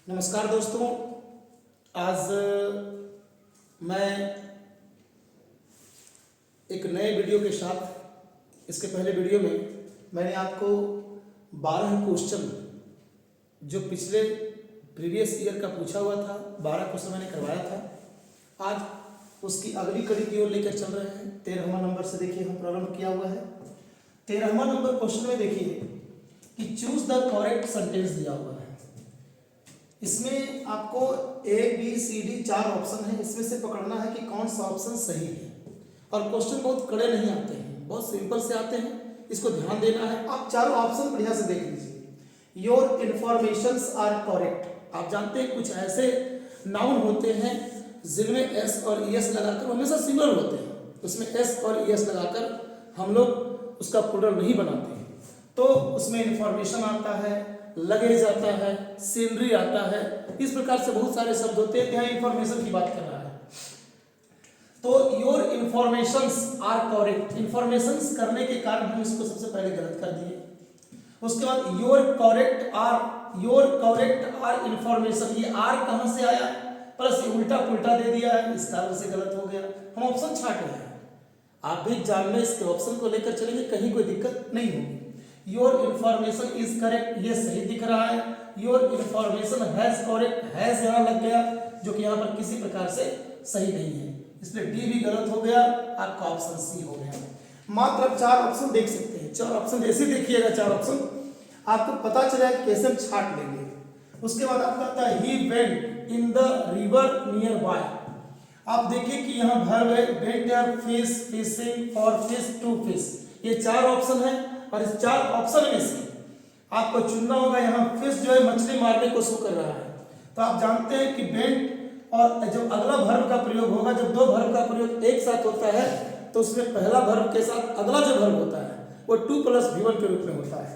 नमस्कार दोस्तों। आज मैं एक नए वीडियो के साथ, इसके पहले वीडियो में मैंने आपको 12 क्वेश्चन जो पिछले प्रीवियस ईयर का पूछा हुआ था, 12 क्वेश्चन मैंने करवाया था। आज उसकी अगली कड़ी की ओर लेकर चल रहे हैं। 13वां नंबर से देखिए हम प्रारंभ किया हुआ है। 13वां नंबर क्वेश्चन में देखिए कि चूज द करेक्ट सेंटेंस दिया हुआ है। इसमें आपको A B C D 4 option है, इसमें से पकड़ना है कि कौन सा ऑप्शन सही है। और क्वेश्चन बहुत कड़े नहीं आते हैं, बहुत सिंपल से आते हैं, इसको ध्यान देना है। आप 4 ऑप्शन बढ़िया से देख लीजिए। Your informations are correct. आप जानते हैं कुछ ऐसे नाउन होते हैं जिनमें एस और ईएस लगाकर हमेशा सिमिलर होते हैं, उसमें एस और ईएस लगाकर हम लोग उसका प्लूरल नहीं बनाते हैं। तो उसमें इंफॉर्मेशन आता है, लगेज आता है, सीनरी आता है, इस प्रकार से बहुत सारे शब्द होते हैं। यहाँ इंफॉर्मेशन की बात कर रहा है, तो your informations are correct. Informations करने के कारण हम इसको सबसे पहले गलत कर दिए। उसके बाद योर करेक्ट आर इंफॉर्मेशन, ये आर कहां से आया, प्लस ये उल्टा पुल्टा दे दिया है, इस कारण से गलत हो गया। हम ऑप्शन छाट रहे हैं, आप भी जान में इसके ऑप्शन को लेकर चलेंगे, कहीं कोई दिक्कत नहीं होगी। योर इंफॉर्मेशन इज करेक्ट, ये सही दिख रहा है। Your information has correct, has यहाँ लग गया जो कि यहाँ पर किसी प्रकार से सही नहीं है, इसलिए डी भी गलत हो गया, आपका ऑप्शन सी हो गया। मात्र आप 4 ऑप्शन देख सकते हैं। 4 ऑप्शन जैसे देखिएगा, 4 ऑप्शन आपको पता चला कि कैसे हम छाट लेंगे। उसके बाद आपका आता है he went in the river nearby. आप देखिए कि यहाँ वर्ब है, वेंट या fish, fishing, for fish, to fish, ये 4 ऑप्शन है। और इस 4 ऑप्शन में से आपको चुनना होगा। यहाँ फिश जो है मछली मारने को शो कर रहा है, तो आप जानते हैं कि वेंट और जब अगला वर्ब का प्रयोग होगा, जब 2 वर्ब का प्रयोग एक साथ होता है तो उसमें पहला वर्ब के साथ अगला जो वर्ब होता है वो 2 + V1 के रूप में होता है।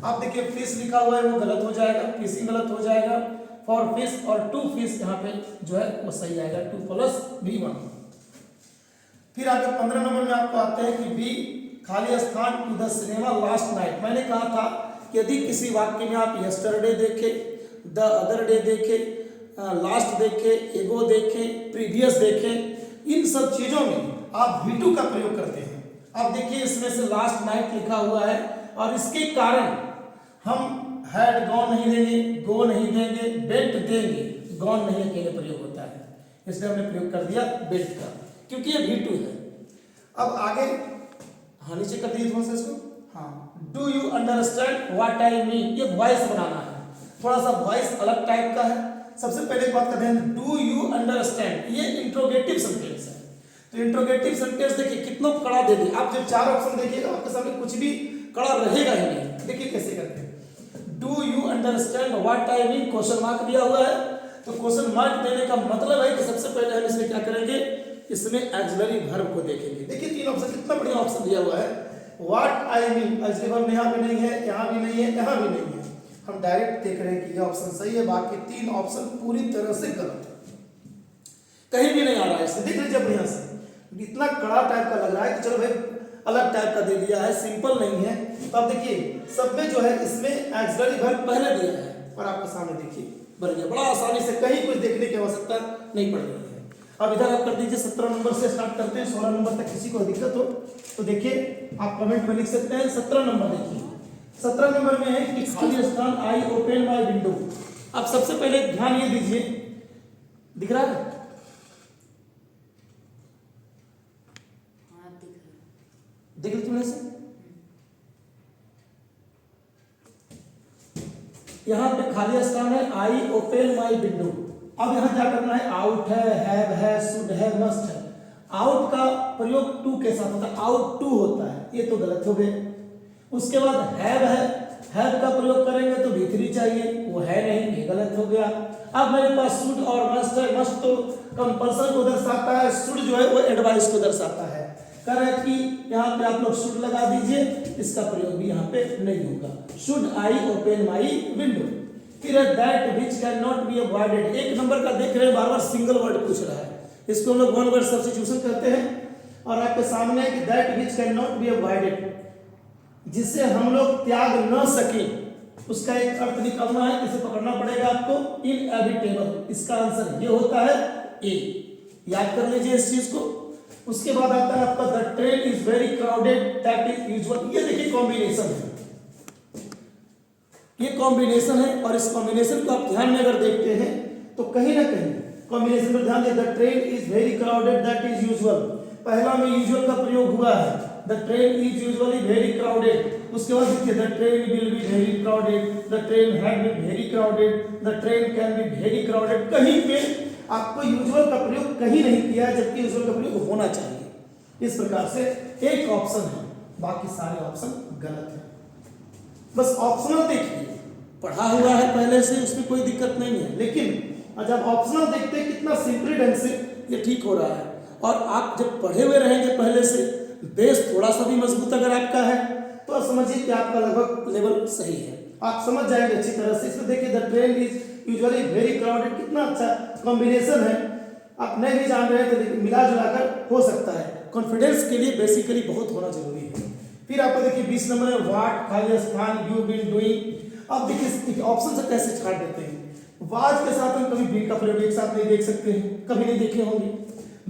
आप देखिए फिश लिखा हुआ है वो गलत हो जाएगा, फिशिंग गलत हो जाएगा, फॉर फिश और टू फिश यहाँ पे जो है वो सही आएगा, 2 + V1। फिर आगे 15 नंबर में आपको आते हैं कि बी खाली स्थान to the cinema last night. मैंने कहा था कि यदि किसी वाक्य में आप यस्टरडे देखें, द अदर डे देखें, लास्ट देखें, एगो देखें, प्रीवियस देखें, इन सब चीज़ों में आप V2 का प्रयोग करते हैं। अब देखिए इसमें से लास्ट नाइट लिखा हुआ है और इसके कारण हम हैड गॉन नहीं देंगे, गो नहीं देंगे, बेंट देंगे, गॉन नहीं अकेले प्रयोग होता है, इसलिए हमने प्रयोग कर दिया बेंट का, क्योंकि ये V2 है। अब आगे हाँ नीचे कर दिए थोड़ा सा इसको। हाँ, do you understand what I mean, ये वॉइस बनाना है, थोड़ा सा वॉइस अलग टाइप का है। सबसे पहले एक बात करते हैं, डू यू अंडरस्टैंड, ये इंट्रोगेटिव सेंटेंस है। तो इंट्रोगेटिव सेंटेंस देखिए कितना कड़ा दे दिया। आप जब 4 ऑप्शन देखिएगा आपके सामने कुछ भी कड़ा रहेगा ही नहीं। देखिए कैसे करते हैं, do you understand what I mean, question mark दिया हुआ है, तो क्वेश्चन मार्क देने का मतलब है कि सबसे पहले हम इसमें क्या करेंगे, इसमें ऑक्सिलरी वर्ब को देखेंगे। देखिए 3 ऑप्शन, कितना बढ़िया ऑप्शन दिया हुआ है। What I mean auxiliary verb यहाँ भी नहीं है, यहाँ भी नहीं है, यहाँ भी नहीं है। हम डायरेक्ट देख रहे हैं कि यह ऑप्शन सही है, बाकी 3 ऑप्शन पूरी तरह से गलत है, कहीं भी नहीं आ रहा है। इसे देख लीजिए बढ़िया से, इतना कड़ा टाइप का लग रहा है कि चलो भाई अलग टाइप का दे दिया है, सिंपल नहीं है। तो आप देखिए सब में जो है इसमें ऑक्सिलरी वर्ब पहले दिया है और आपके सामने देखिए बन गया, बड़ा आसानी से, कहीं कुछ देखने की आवश्यकता नहीं पड़ रही है। अब इधर आप कर दीजिए, 17 नंबर से स्टार्ट करते हैं, 16 नंबर तक किसी को दिक्कत हो तो देखिए आप कमेंट में लिख सकते हैं। 17 नंबर देखिए, 17 नंबर में है कि खाली स्थान आई ओपन माय विंडो। अब सबसे पहले ध्यान ये दीजिए, दिख रहा है, देख लीजिए से यहाँ पे खाली स्थान है, आई ओपन माय विंडो। अब यहाँ क्या करना है, आउट है, हैव है, शुड है, मस्ट है। आउट का प्रयोग टू के साथ होता है, आउट टू होता है, ये तो गलत हो गए। उसके बाद हैव है, हैव का प्रयोग करेंगे तो V3 चाहिए, वो है नहीं, ये गलत हो गया। अब मेरे पास शुड और मस्ट है, मस्ट तो कंपल्सन को दर्शाता है, शुड जो है वो एडवाइस को दर्शाता है। कह रहा है कि यहाँ पे आप लोग शुड लगा दीजिए, इसका प्रयोग भी यहाँ पे नहीं होगा। Should I open my window. फिर that which can not be avoided, 1 number का देख रहे हैं, बार बार सिंगल वर्ड पूछ रहा है, इसको हम लोग 1 वर्ड सब्स्टिट्यूशन करते हैं। और आपके सामने है कि that which can not be avoided, जिससे हम लोग त्याग न सके, उसका एक अर्थ निकालना है, इसे पकड़ना पड़ेगा आपको, इनएविटेबल। इसका आंसर ये होता है ए। याद कर लीजिए इस चीज को। उसके बाद आता है आपका the train is very crowded that is usual. ये देखिए कॉम्बिनेशन है, ये कॉम्बिनेशन है, और इस कॉम्बिनेशन को आप ध्यान में अगर देखते हैं तो कहीं ना कहीं कॉम्बिनेशन पर ध्यान दें। The train is very crowded that is usual, पहला में यूजुअल का प्रयोग हुआ है। The train is usually very crowded. उसके बाद देखिए the train will be very crowded, the train had been very crowded, the train can be very crowded. कहीं पे आपको यूजुअल का प्रयोग कहीं नहीं किया, जबकि यूजुअल का प्रयोग होना चाहिए। इस प्रकार से एक ऑप्शन है, बाकी सारे ऑप्शन गलत है। बस ऑप्शनल देखिए, पढ़ा हुआ है पहले से, उसमें कोई दिक्कत नहीं है, लेकिन जब ऑप्शनल देखते हैं कितना सिंपली ढंग से ये ठीक हो रहा है। और आप जब पढ़े हुए रहेंगे पहले से, बेस थोड़ा सा भी मजबूत अगर आपका है, तो आप समझिए कि आपका लगभग लेवल सही है, आप समझ जाएंगे अच्छी तरह से। इसमें देखिए the train is usually very crowded, कितना अच्छा कॉम्बिनेशन है। आप नहीं भी जान रहे हैं तो देखिए मिला जुलाकर हो सकता है। कॉन्फिडेंस के लिए बेसिकली बहुत होना जरूरी है। फिर आपको देखिए 20 नंबर में व्हाट खाली स्थान यू बीन डूइंग। अब देखिए ऑप्शन से कैसे छाट देते हैं। वाज के साथ हम कभी बीन का प्रयोग एक साथ नहीं देख सकते हैं, कभी नहीं देखे होंगे।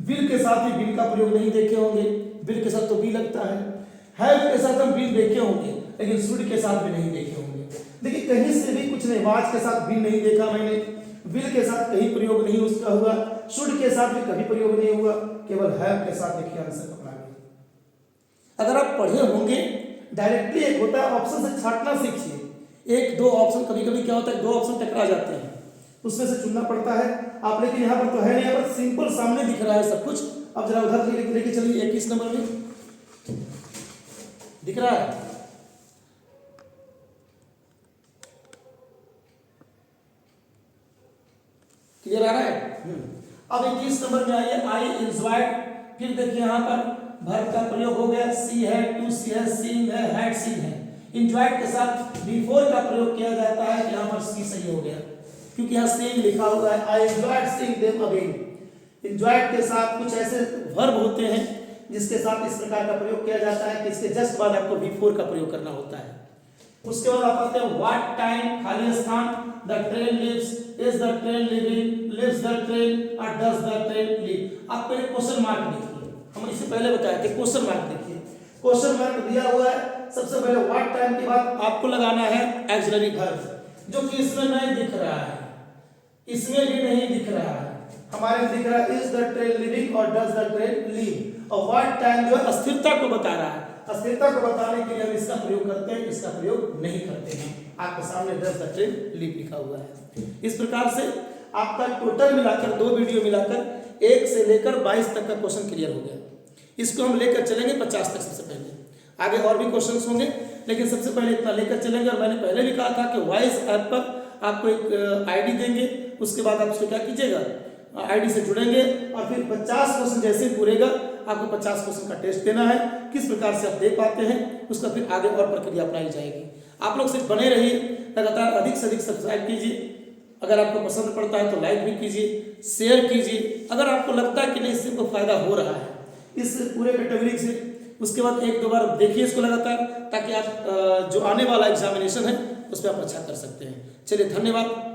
विल के साथ भी बीन का प्रयोग नहीं देखे होंगे, विल के साथ तो बी लगता है। हैव के साथ हम बीन देखे होंगे, लेकिन शुड के साथ भी नहीं देखे होंगे। देखिए कहीं से भी कुछ नहीं, वाज के साथ बीन नहीं देखा मैंने, विल के साथ कहीं प्रयोग नहीं उसका हुआ, शुड के साथ भी कभी प्रयोग नहीं हुआ, केवल हैव के साथ देखिए आंसर पकड़ा गया। अगर आप पढ़े होंगे, डायरेक्टली एक होता है ऑप्शन से छाटना सीखिए। एक दो ऑप्शन, कभी कभी क्या होता है दो ऑप्शन टकरा जाते हैं, उसमें से चुनना पड़ता है आप, लेकिन यहाँ पर तो है नहीं, यहाँ पर सिंपल सामने दिख रहा है सब कुछ। अब जरा उधर लेके चलिए, 21 नंबर में दिख रहा है, क्लियर आ रहा है। अब 21 नंबर में आइए, आई एंजॉयड। फिर देखिए यहाँ पर वर्ब का प्रयोग हो गया, सी है, टू सी है, सीन है, हैड सीन है। एंजॉयड के साथ बिफोर का प्रयोग किया जाता है, यहाँ पर सी सही हो गया, क्योंकि यहाँ सीइंग लिखा हुआ है। I enjoyed seeing them again. Enjoyed के साथ कुछ ऐसे वर्ब होते हैं जिसके साथ इस प्रकार का प्रयोग किया जाता है कि इसके जस्ट बाद आपको बिफोर का प्रयोग करना होता है। उसके बाद आप आते हैं व्हाट टाइम खाली स्थान, the train leaves, is the train leaving, leaves the train, और डज द ट्रेन लिव। आप पहले क्वेश्चन मार्क देखिए, हम इससे पहले बताया कि क्वेश्चन मार्क देखिए, क्वेश्चन मार्क दिया हुआ है। सबसे पहले व्हाट टाइम के बाद आपको लगाना है ऑक्सिलरी वर्ब, जो कि इसमें नहीं दिख रहा है, इसमें भी नहीं दिख रहा है, हमारे दिख रहा है इज द ट्रेन लिविंग और डज द ट्रेन लीव। और व्हाट टाइम जो है अस्थिरता को बता रहा है, अस्थिरता को बताने के लिए हम इसका प्रयोग करते हैं, इसका प्रयोग नहीं करते हैं। आपके सामने डज द ट्रेन लीव लिखा हुआ है। इस प्रकार से आपका टोटल मिलाकर, दो वीडियो मिलाकर 1 से लेकर 22 तक का क्वेश्चन क्लियर हो गया। इसको हम लेकर चलेंगे 50 तक सबसे पहले, आगे और भी क्वेश्चंस होंगे, लेकिन सबसे पहले इतना लेकर चलेंगे। और मैंने पहले भी कहा था कि वॉइस ऐप पर आपको एक आईडी देंगे, उसके बाद आप उसको क्या कीजिएगा, आईडी से जुड़ेंगे, और फिर 50 क्वेश्चन जैसे ही पूरेगा आपको 50 क्वेश्चन का टेस्ट देना है। किस प्रकार से आप दे पाते हैं उसका फिर आगे और प्रक्रिया अपनाई जाएगी। आप लोग सिर्फ बने रहिए, लगातार अधिक से अधिक सब्सक्राइब कीजिए। अगर आपको पसंद पड़ता है तो लाइक भी कीजिए, शेयर कीजिए। अगर आपको लगता है कि नहीं इससे कोई फायदा हो रहा है इस पूरे कैटेगरी से, उसके बाद 1-2 बार देखिए इसको लगातार, ताकि आप जो आने वाला एग्जामिनेशन है उस पर आप अच्छा कर सकते हैं। चलिए धन्यवाद।